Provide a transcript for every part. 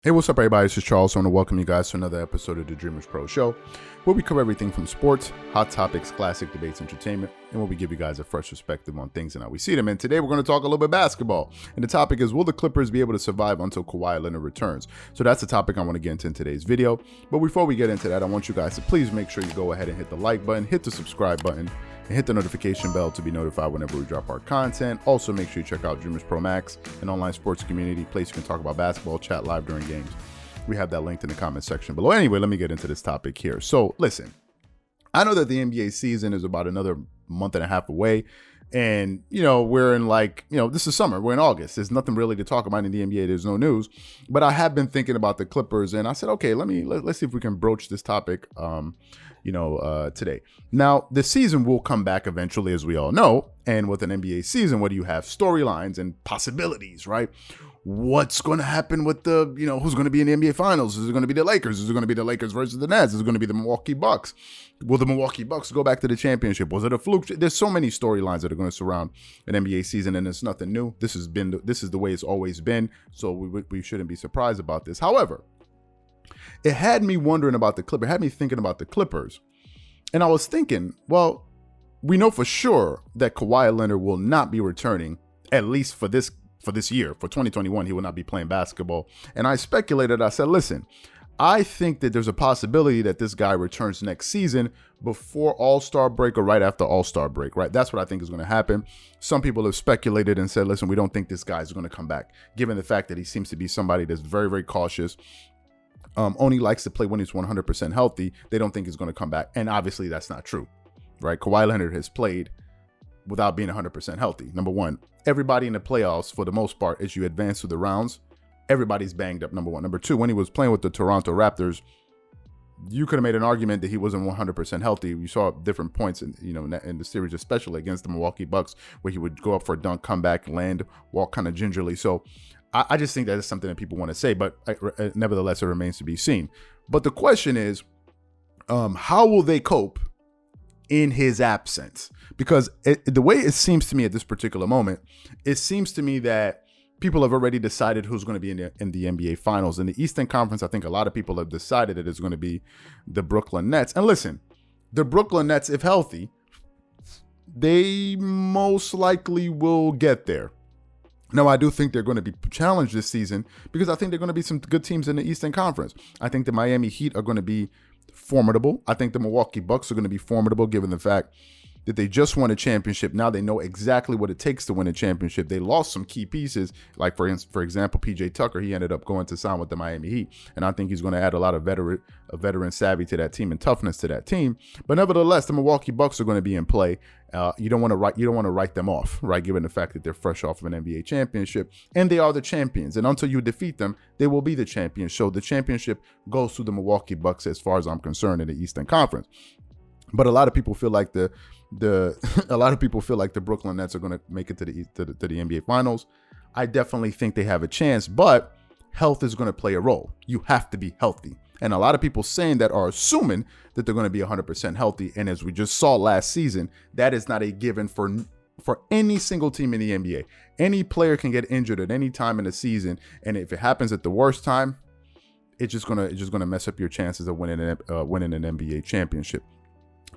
Hey, what's up, everybody? This is Charles. I want to welcome you guys to another episode of the Dreamerspro Show, where we cover everything from sports, hot topics, classic debates, entertainment, and where we give you guys a fresh perspective on things and how we see them. And today we're going to talk a little bit basketball. And the topic is, will the Clippers be able to survive until Kawhi Leonard returns? So that's the topic I want to get into in today's video. But before we get into that, I want you guys to please make sure you go ahead and hit the like button, hit the subscribe button, and hit the notification bell to be notified whenever we drop our content. Also, make sure you check out Dreamerspro Max, an online sports community place you can talk about basketball, chat live during games. We have that linked in the comment section below. Anyway, let me get into this topic here. So listen, I know that the NBA season is about another month and a half away. And, we're in this is summer. We're in August. There's nothing really to talk about in the NBA. There's no news. But I have been thinking about the Clippers. And I said, okay, let's see if we can broach this topic, today. Now, the season will come back eventually, as we all know. And with an NBA season, what do you have? Storylines and possibilities, right? What's going to happen with who's going to be in the NBA Finals? Is it going to be the Lakers? Is it going to be the Lakers versus the Nets? Is it going to be the Milwaukee Bucks? Will the Milwaukee Bucks go back to the championship? Was it a fluke? There's so many storylines that are going to surround an NBA season, and it's nothing new. This is the way it's always been, so we shouldn't be surprised about this. However, it had me wondering about the Clippers. It had me thinking about the Clippers, and I was thinking, well, we know for sure that Kawhi Leonard will not be returning, at least for this year, for 2021, he will not be playing basketball. And I speculated, I said, listen, I think that there's a possibility that this guy returns next season before All-Star break or right after All-Star break, right? That's what I think is going to happen. Some people have speculated and said, listen, we don't think this guy's going to come back, given the fact that he seems to be somebody that's very, very cautious, only likes to play when he's 100% healthy. They don't think he's going to come back. And obviously that's not true, right? Kawhi Leonard has played without being 100% healthy. Number one, everybody in the playoffs, for the most part, as you advance through the rounds, everybody's banged up, number one. Number two, when he was playing with the Toronto Raptors, you could have made an argument that he wasn't 100% healthy. You saw different points in the series, especially against the Milwaukee Bucks, where he would go up for a dunk, come back, land, walk kind of gingerly. So I just think that is something that people want to say, but nevertheless, it remains to be seen. But the question is, how will they cope in his absence? Because the way it seems to me at this particular moment, it seems to me that people have already decided who's going to be in the NBA Finals. In the Eastern Conference, I think a lot of people have decided that it's going to be the Brooklyn Nets. And listen, the Brooklyn Nets, if healthy, they most likely will get there. Now, I do think they're going to be challenged this season because I think they're going to be some good teams in the Eastern Conference. I think the Miami Heat are going to be formidable. I think the Milwaukee Bucks are going to be formidable, given the fact that they just won a championship. Now they know exactly what it takes to win a championship. They lost some key pieces, like for example, PJ Tucker. He ended up going to sign with the Miami Heat, and I think he's going to add a lot of veteran savvy to that team and toughness to that team. But nevertheless, the Milwaukee Bucks are going to be in play. You don't want to write them off, right? Given the fact that they're fresh off of an NBA championship, and they are the champions. And until you defeat them, they will be the champions. So the championship goes to the Milwaukee Bucks, as far as I'm concerned, in the Eastern Conference. But a lot of people feel like the Brooklyn Nets are going to make it to the NBA Finals. I definitely think they have a chance, but health is going to play a role. You have to be healthy. And a lot of people saying that are assuming that they're going to be 100% healthy. And as we just saw last season, that is not a given for any single team in the NBA. Any player can get injured at any time in the season, and if it happens at the worst time, it's just gonna mess up your chances of winning an NBA championship.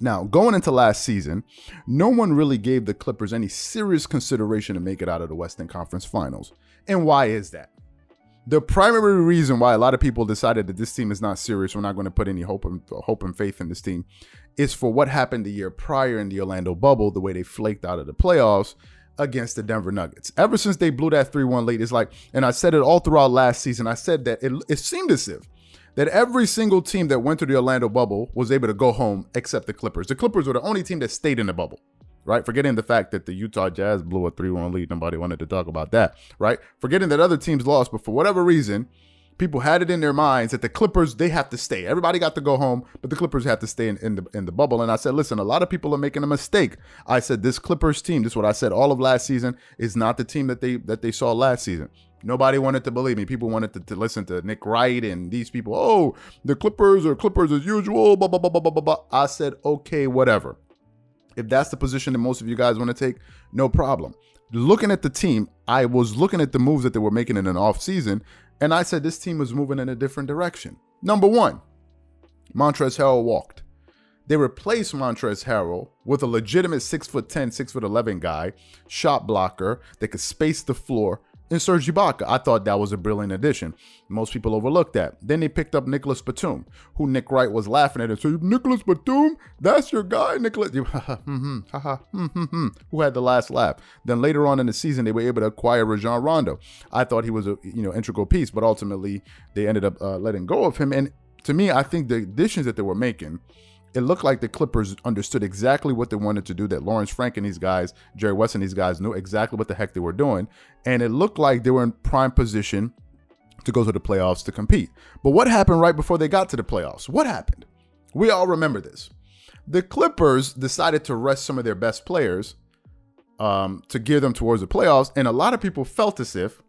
Now, going into last season, no one really gave the Clippers any serious consideration to make it out of the Western Conference Finals. And why is that? The primary reason why a lot of people decided that this team is not serious, we're not going to put any hope and faith in this team, is for what happened the year prior in the Orlando bubble, the way they flaked out of the playoffs against the Denver Nuggets. Ever since they blew that 3-1 lead, it's like, and I said it all throughout last season, I said that it seemed as if that every single team that went to the Orlando bubble was able to go home except the Clippers. The Clippers were the only team that stayed in the bubble, right? Forgetting the fact that the Utah Jazz blew a 3-1 lead. Nobody wanted to talk about that, right? Forgetting that other teams lost, but for whatever reason, people had it in their minds that the Clippers, they have to stay. Everybody got to go home, but the Clippers have to stay in the bubble. And I said, listen, a lot of people are making a mistake. I said, this Clippers team, this is what I said all of last season, is not the team that they saw last season. Nobody wanted to believe me. People wanted to listen to Nick Wright and these people. Oh, the Clippers are Clippers as usual, blah, blah, blah, blah, blah, blah, blah. I said, okay, whatever. If that's the position that most of you guys want to take, no problem. Looking at the team, I was looking at the moves that they were making in an off season, And I said this team was moving in a different direction. Number one, Montrezl Harrell walked. They replaced Montrezl Harrell with a legitimate 6'10", 6'11" guy, shot blocker that could space the floor, in Serge Ibaka. I thought that was a brilliant addition. Most people overlooked that. Then they picked up Nicholas Batum, who Nick Wright was laughing at. So Nicholas Batum, that's your guy, Nicholas. Who had the last laugh. Then later on in the season, they were able to acquire Rajon Rondo. I thought he was a integral piece, but ultimately they ended up letting go of him. And to me, I think the additions that they were making, it looked like the Clippers understood exactly what they wanted to do, that Lawrence Frank and these guys, Jerry West and these guys knew exactly what the heck they were doing. And it looked like they were in prime position to go to the playoffs to compete. But what happened right before they got to the playoffs? What happened? We all remember this. The Clippers decided to rest some of their best players to gear them towards the playoffs. And a lot of people felt as if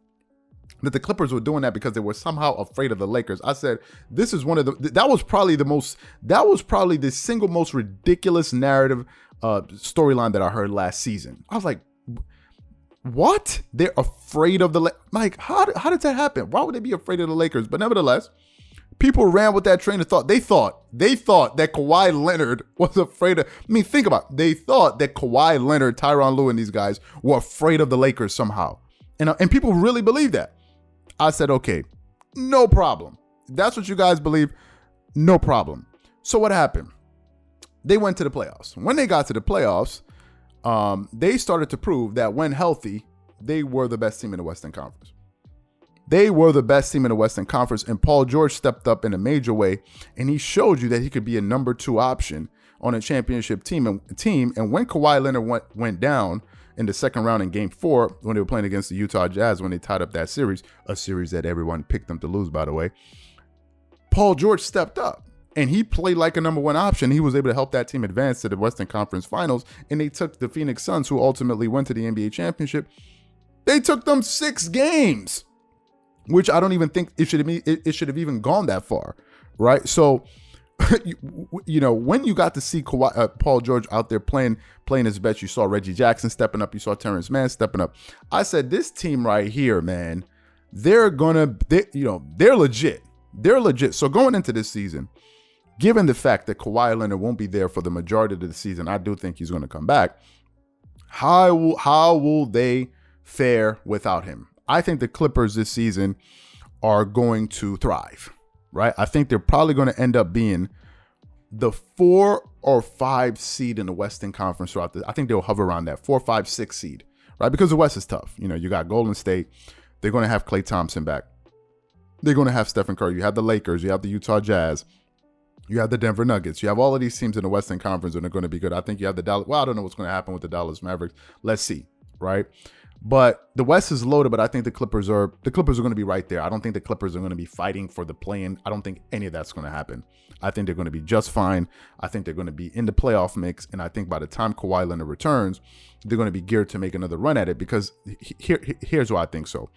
that the Clippers were doing that because they were somehow afraid of the Lakers. I said, that was probably the single most ridiculous narrative storyline that I heard last season. I was like, what? They're afraid of the Lakers? Like, how did that happen? Why would they be afraid of the Lakers? But nevertheless, people ran with that train of thought. They thought that Kawhi Leonard was afraid of, think about it. They thought that Kawhi Leonard, Tyronn Lue, and these guys were afraid of the Lakers somehow. And people really believe that. I said, okay, no problem. If that's what you guys believe, no problem. So what happened? They went to the playoffs. When they got to the playoffs, they started to prove that when healthy, they were the best team in the Western Conference. They were the best team in the Western Conference, and Paul George stepped up in a major way, and he showed you that he could be a number 2 option on a championship team. And when Kawhi Leonard went down in the second round in Game 4, when they were playing against the Utah Jazz, when they tied up that series, a series that everyone picked them to lose, by the way, Paul George stepped up, and he played like a number 1 option. He was able to help that team advance to the Western Conference Finals, and they took the Phoenix Suns, who ultimately went to the NBA championship. They took them 6 games, which I don't even think it should have even gone that far, right? So, when you got to see Paul George out there playing his best, you saw Reggie Jackson stepping up, you saw Terrence Mann stepping up. I said, this team right here, man, they're legit. They're legit. So going into this season, given the fact that Kawhi Leonard won't be there for the majority of the season, I do think he's going to come back. How will they fare without him? I think the Clippers this season are going to thrive, right? I think they're probably going to end up being the 4 or 5 seed in the Western Conference throughout I think they'll hover around that 4, 5, 6 seed, right? Because the West is tough. You got Golden State. They're going to have Klay Thompson back. They're going to have Stephen Curry. You have the Lakers. You have the Utah Jazz. You have the Denver Nuggets. You have all of these teams in the Western Conference and they're going to be good. I think you have the Dallas. Well, I don't know what's going to happen with the Dallas Mavericks. Let's see, right? But the West is loaded, but I think the Clippers are going to be right there. I don't think the Clippers are going to be fighting for the play-in. I don't think any of that's going to happen. I think they're going to be just fine. I think they're going to be in the playoff mix, and I think by the time Kawhi Leonard returns, they're going to be geared to make another run at it, because here's why I think so.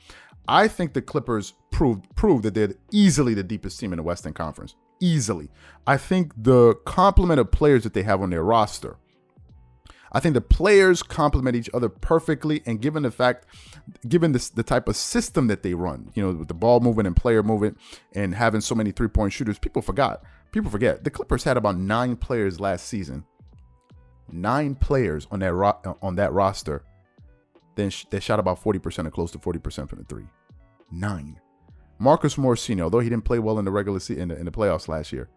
I think the Clippers proved that they're easily the deepest team in the Western Conference. Easily. I think the complement of players that they have on their roster, I think the players complement each other perfectly, and given the type of system that they run, with the ball movement and player movement and having so many three-point shooters, people forget. The Clippers had about 9 players last season. 9 players on that roster that shot about 40% or close to 40% from the 3. 9. Marcus Morris Sr., although he didn't play well in the regular season in the playoffs last year,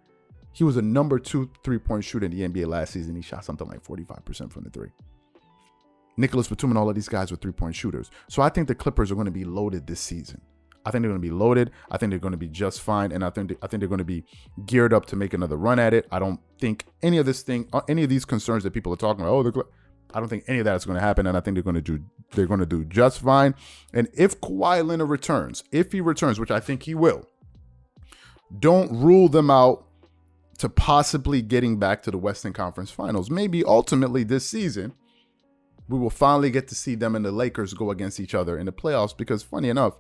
he was a number 2 3-point shooter in the NBA last season. He shot something like 45% from the 3. Nicholas Batum and all of these guys were 3-point shooters. So I think the Clippers are going to be loaded this season. I think they're going to be loaded. I think they're going to be just fine, and I think they're going to be geared up to make another run at it. I don't think any of these concerns that people are talking about, I don't think any of that is going to happen, and I think they're going to do just fine. And if Kawhi Leonard returns, which I think he will, don't rule them out to possibly getting back to the Western Conference Finals. Maybe ultimately this season, we will finally get to see them and the Lakers go against each other in the playoffs, because funny enough,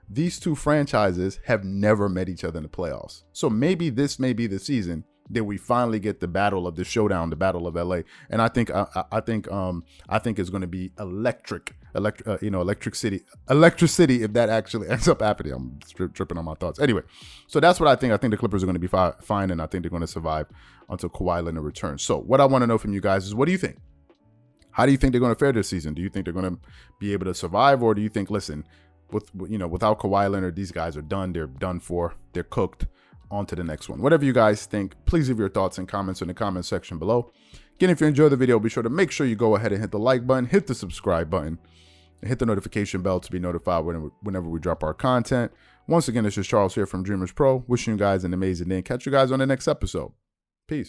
these two franchises have never met each other in the playoffs. So maybe this may be the season then we finally get the battle of the showdown, the battle of LA. And I think it's going to be electricity if that actually ends up happening. I'm tripping on my thoughts. Anyway, so that's what I think. I think the Clippers are going to be fine, and I think they're going to survive until Kawhi Leonard returns. So what I want to know from you guys is, what do you think? How do you think they're going to fare this season? Do you think they're going to be able to survive, or do you think, listen, without Kawhi Leonard, these guys are done. They're done for. They're cooked. On to the next one. Whatever you guys think, please leave your thoughts and comments in the comment section below. Again, if you enjoyed the video, be sure to make sure you go ahead and hit the like button, hit the subscribe button, and hit the notification bell to be notified whenever we drop our content. Once again, this is Charles here from Dreamers Pro, wishing you guys an amazing day, and catch you guys on the next episode.